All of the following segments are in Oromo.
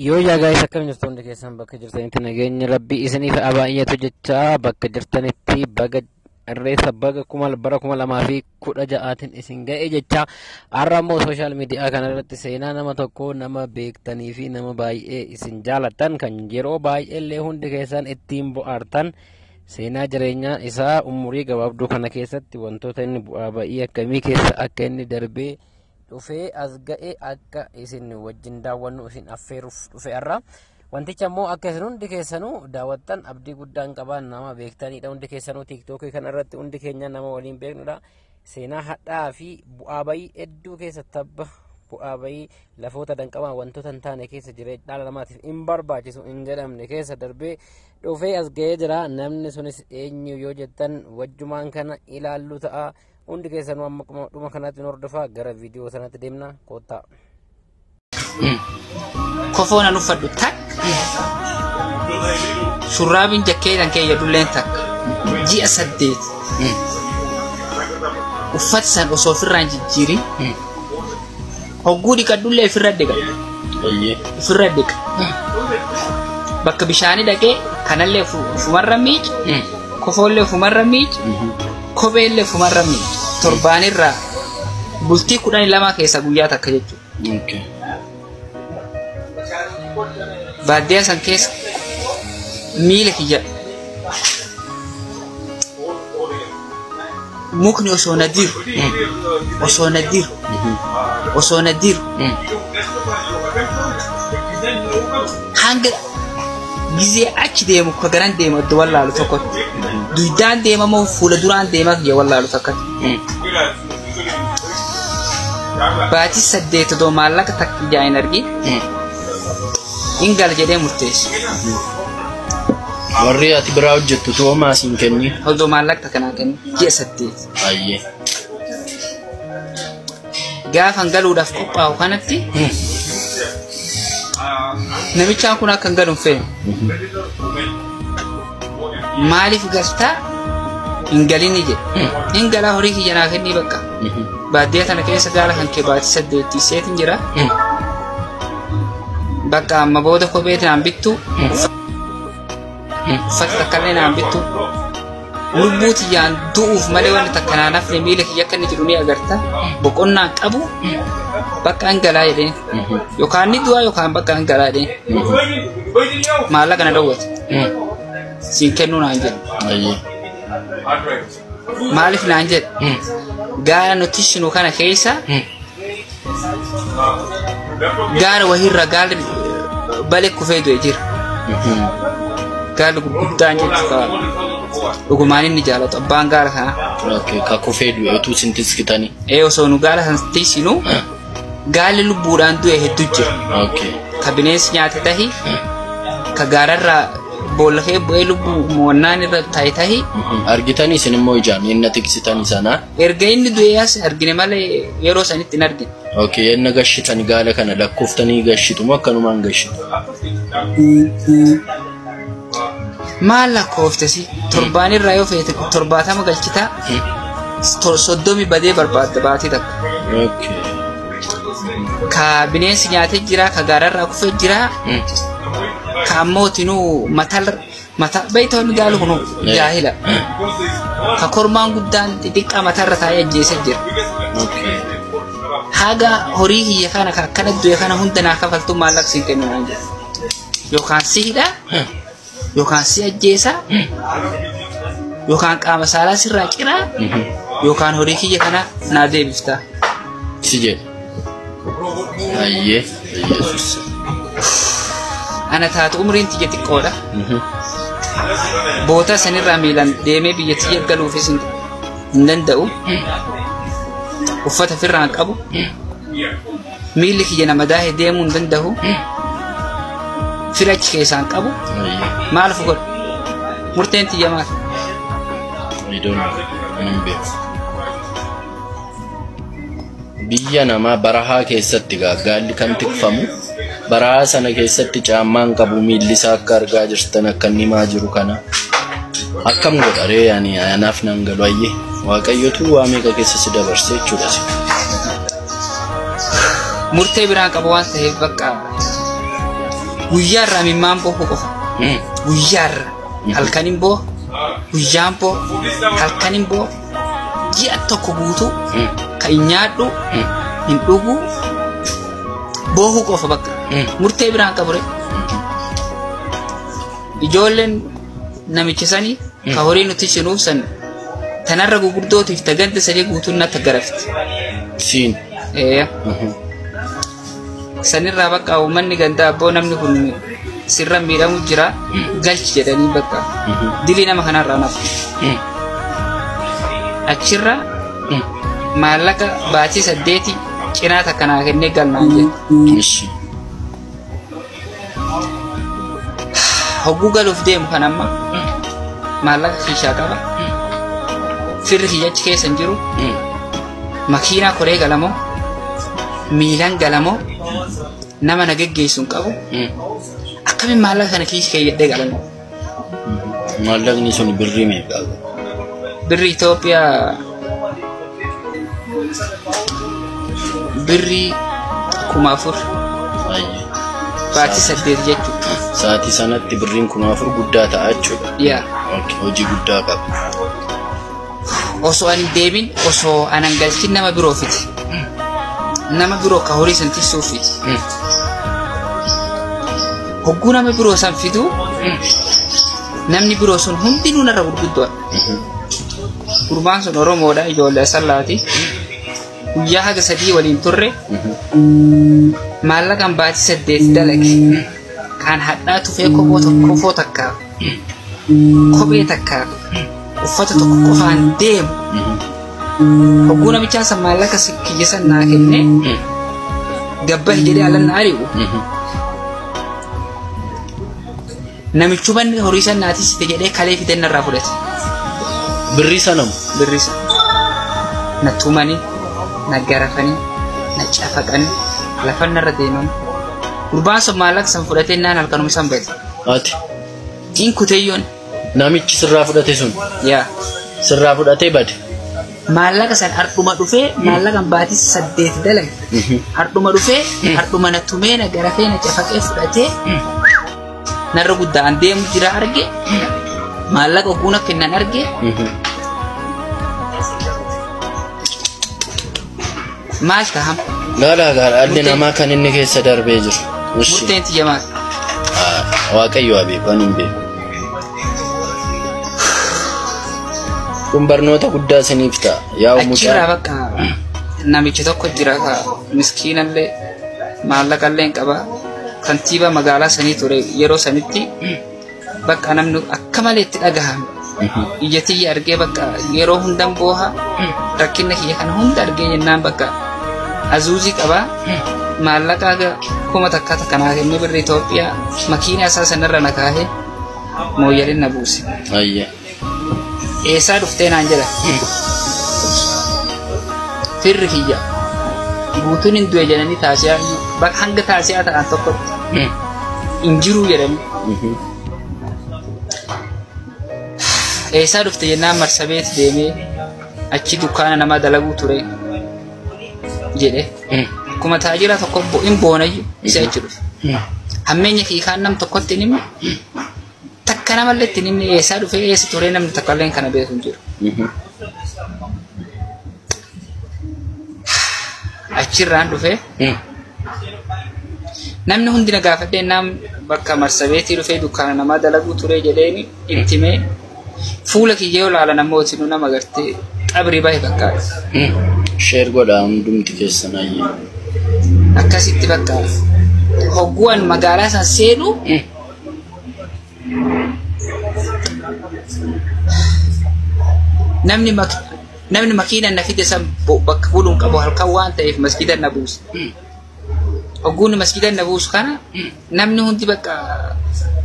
Yoo yaa guys akkam jirtoonni keessan bakka jirtanitti nageenya rabbii isiniif abaayatu jecha bakka jirtanitti baga irreessa baga bara 2016 isin ga'e jecha arramoo social media kana irratti seenaa nama tokko nama beektanii fi nama baay'ee isin jaalatan kan yeroo baay'ee illee hundi keessan ittiin bohaartan seenaa jireenyaa isaa umurii gabaabduu kana keessatti wantoota inni bu'aa ba'ii akkamii keessa akka inni darbee dhufee as ga'e akka isin wajjin daawwannu isin affeeruuf dhufe arra wanticha immoo akka isin hundi keessanuu daawwattan abdii guddaan qaban nama beektaniidha hundi keessanuu TikTok kana irratti hundi keenya nama waliin beeknudha seenaa hadhaa fi bu'aa ba'ii hedduu keessa tabba bu'aa ba'ii lafoota danqaban wantoota hin taane keessa jireenya dhala namaatiif hin barbaachisu hin jedhamne keessa darbee dhufee as ga'ee jira namni sunis eenyu yoo jettan wajjumaan kana ilaallu ta'a hundi keessanuu amma dhuma kanatti hordofaa gara viidiyoo sanatti deemna koottaa. Kofoona uffadhu tak shurraabin jakkeedhaan keeyya dulleen takka ji'a 8 uffata san osoo ofirraan jijjiirin hogguu dhiqadhullee ofirra dhiqa bakka bishaanii dhaqee kanallee ufumarra miici kofoollee ufumarra miici kopheellee ufumarra miici torbaanirraa bultii 12 keessa guyyaa takka jechuudha. Baadiyyaa san keessa miila kiyya mukni osoo na diru hanga gizee achi deemu ka garan deemu adda wallaalu tokkotti duudaan deema moo fuula duraan deema kiyya wallaalu takkatti baatii 8 doo maallaqa takka ijaa hin argin ingal jedhee murteessu. Warri ati biraa hojjettu too maasiin kenni. Hodoo maallaqa kanaa kenni ji'a 8. Ayyee. Gaafa galuudhaaf qophaa'u kanatti namichaan kun akka galuun fe'u. Maaliif galtaa hin galini jedhe. Hin galaa horii kiyya naa kennii bakka. Baadiyyaa tana keessa gaala kan kee baatii 8 seetin jira. Bakka amma booda kopheetiin aan bittu uffata takkallee naan bittu lubbuuti yaan du'uuf malee wanti takka naan hafne miila kiyya akka inni jiru ni agarta boqonnaan qabu bakka hangalaa jedheen yookaan ni du'aa yookaan bakka hangalaa jedheen maallaqa na dhowwate siin kennuu naan jedhe maaliif naan jedhe gaala nuti shinu kana keessa gaala wahirra gaala bale kufee du'e jira. Gaala gurguddaan jechuudha. Dhugumaan inni jaalatu abbaan gaala kana. Ka kufee du'e utuu isin tiksitanii. Osoo nu gaala san tiksinu gaalli lubbuudhaan du'e hedduu jira. Ka bineensi nyaate tahi ka gaararraa boolla kee bu'ee lubbuu mo'annaan irra taa'e tahi. Argitanii isin immoo ijaan inni tiksitanii sana. Erga inni du'e as argine malee yeroo sanitti hin argine. Yenna gashitani gaala kana lakkoftanii gashitu moo akkanumaan gashitu? Maal lakkooftesi torbaanirraa yoo feete 70 galchitaa 30 badee barbaadda baatii takka. Ka bineensi nyaatee jira ka gaararraa kufee jira ka ammootinuu mataa beeytoonni gaalu kunu jaahila ka kormaan guddaan xixiqqaa mataarra taa'ee ajjeesee jira. Haga horii kiyya kana akkana du'e kana hunda naa kafaltu maallaqa siin kennu naan jedhe. Yookaan si hidha yookaan si ajjeesa yookaan qaama saalaa sirraa ciraa yookaan horii kiyya kana naa deebifta. Si jedhe. Ayyee. Ana taatu umriin tiyya xiqqoodha. Boota sanirraa miilan deemee biyya tiyya galuufis hin danda'u. Uffata firraan qabu miilli kiyya nama daahee deemuu hin danda'u firachi keessaan qabu maal godhu murteen tiyya maal? Biyya namaa barahaa keessatti gaalli kan tikfamu barahaa sana keessatti caammaan qabu miilli isaa akka argaa jirtan akka inni maa jiru kana akkam godharee yaani anaaf nan galu ayyee. Waaqayyotu waa meeqa keessa si dabarsee jechuudha. Murtee biraan qabu waan ta'eef bakka guyyaarraa mimmaan boohu qofa guyyaarra halkanin boo guyyaan boo halkanin boo ji'a tokko guutuu ka hin nyaadhu hin dhugu boohu qofa bakka murtee biraan qabure ijoolleen namicha sanii ka horii nuti shinuuf san tanarra gugurdootiif tagante sadii guutuun natti garafti siin sanirraa bakka uummanni gandaa abboo namni kun sirra miidhamu jira galchi jedhanii bakka dilii nama kanarraa nafu achirra maallaqa baatii 8 cinaa takkanaa kennee galnaan jedhe hogguu galuuf deemu kan amma maallaqa kiishaa qaba firri kiyyachi keessa hin jiru makiinaa koree galamoo miilaan galamoo nama na geggeessuun qabu akkamiin maallaqa kana kiisii keeyyadhee galamoo maallaqni sun birrii meeqa birri Itoophiyaa birri 4,000 baatii 8 jechuudha sa'aatii sanatti birriin 4,000 guddaa ta'a jechuudha yaa hojii guddaa qaba osoo ani deebiin osoo anan galchin nama biroo fiti nama biroo ka horii san tissuu fiti hogguu nama biroo san fidu namni biroo sun hundinuu narra gurguddoodha gurbaan sun Oromoodha ijoollee sallaati guyyaa haga 3 waliin turre maallaqan baatii 8 dalage kan hadhaa tufee kofoo takkaaf kophee takkaaf uffata tokko qofaan deemu hogguu namichaa san maallaqa kiyyasan naa kenne gabbah jedhee alanna ari'u namichu banni horii san naatisite jedhee kalee fideen narraa fudhate birrii sanamu birrii san na tumanii na garafanii na cafaqanii lafan narra deeman gurbaan sun maallaqa san fudhatee naan halkanuma san bade ati tiin kuteyyoon namichi sirraa fudhate sun yaa sirraa fudhatee bade maallaqa san hardhuma dhufee maallaqan baatii 8 dalage hardhuma dhufee hardhuma na tumee na garafee na cafaqee fudhatee narra guddaan deemu jira arge maallaqa ogguu na kennan arge maal taham garaa adde namaa kan inni keessa darbee jiru murteen tiyyamaa waaqayyo abeekan hin beeku kun barnoota guddaa isiniif ta'a yaa achirraa bakka namichi tokko jira ka miskiinallee maallaqallee hin qaba kantiibaa magaalaa sanii ture yeroo sanitti bakka namni akka malee itti dhagahame ija tiyya argee bakka yeroo hundan booha rakkina kiyya kana hunda argee jennaan bakka azuuzii qaba maallaqa kuma takka takkanaa kennee birri Itoophiyaa makiina isaa sanarra na kaahee mooyyaliin na buuse eessaa dhuftee naan jedha firri kiyya guutuun hin du'e jedhanii taasisaa bakka hanga taasisaa ta'an tokkotti hin jiruu jedhanii eessaa dhufte jennaan marsabeeti deemee achi dukkaana namaa dalaguu ture jedhe akkuma taajira tokko hin boonayyu isa achi dhufe hammeenya kiikaan nam tokkotti hin himne takka namallee itti hin himne eessaa dhufee eessa turee namni takkalleen kana beeku hin jiru achirraan dhufee namni hundi na gaafadhee nam bakka marsabeetii dhufee dukkaana namaa dalaguu ture jedheeni itti mee fuula kiyyee olaala namootinu nama gartee qabrii bahe bakkaadha sheer godhaa hundumti keessan ayyee akkasitti bakka hogguwan magaalaa san seenu namni makiina na fide san bakka buluun qabu halkan waan ta'eef masjida na buusa hogguun masjida na buusu kana namni hundi bakka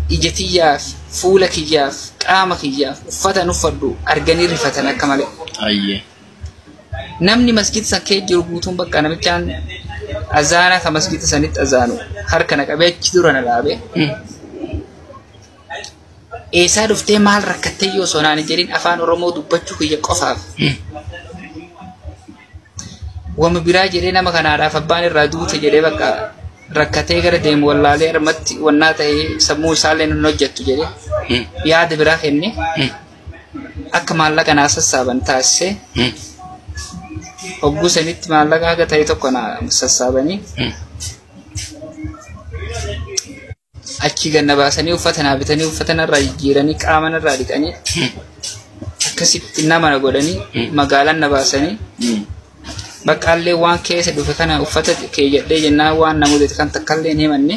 ija tiyyaaf fuula kiyyaaf qaama kiyyaaf uffatan uffadhu arganii rifatan akka malee ayyee namni masjida san kee jiru guutuun bakka namichaan azaana ka masjida sanitti azaanu harka na qabee achi dura na dhaabee eessaa dhuftee maal rakkattee yoo sonaan jedhin afaan Oromoo dubbachuu kiyya qofaaf wama biraa jedhee nama kanaadhaaf abbaan irraa duute jedhee bakka rakkatee gara deemu wallaalee armatti wannaa ta'ee sammuu isaallee nun hojjettu jedhee yaada biraa kenne akka maallaqa naa sassaaban taasisee hogguu sanitti maallaqa haga ta'e tokko naa sassaabanii achi ganna baasanii uffata naa bitanii uffata narraa jijjiiranii qaama narraa dhiqanii akkasitti nama na godhanii magaalaan na baasanii bakka illee waan keessa dhufe kana uffata kee jedhee jennaan waan namoota kan takkallee hin himanne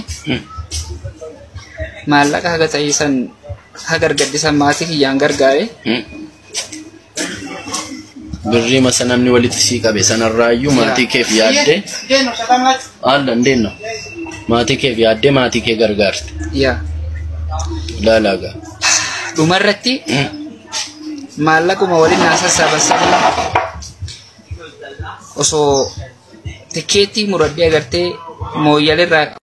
maallaqa haga ta'e san haga argaddisan maatii kiyyaan gargaare birrii masa namni walitti sii qabe sanarraayyuu maatii keef yaadde alla ndeenno maatii keef yaadde maatii kee gargaarte laalaga dhumarratti maallaquma waliin naa sassaaban osoo tikeetii muradhee agartee mooyyalirraa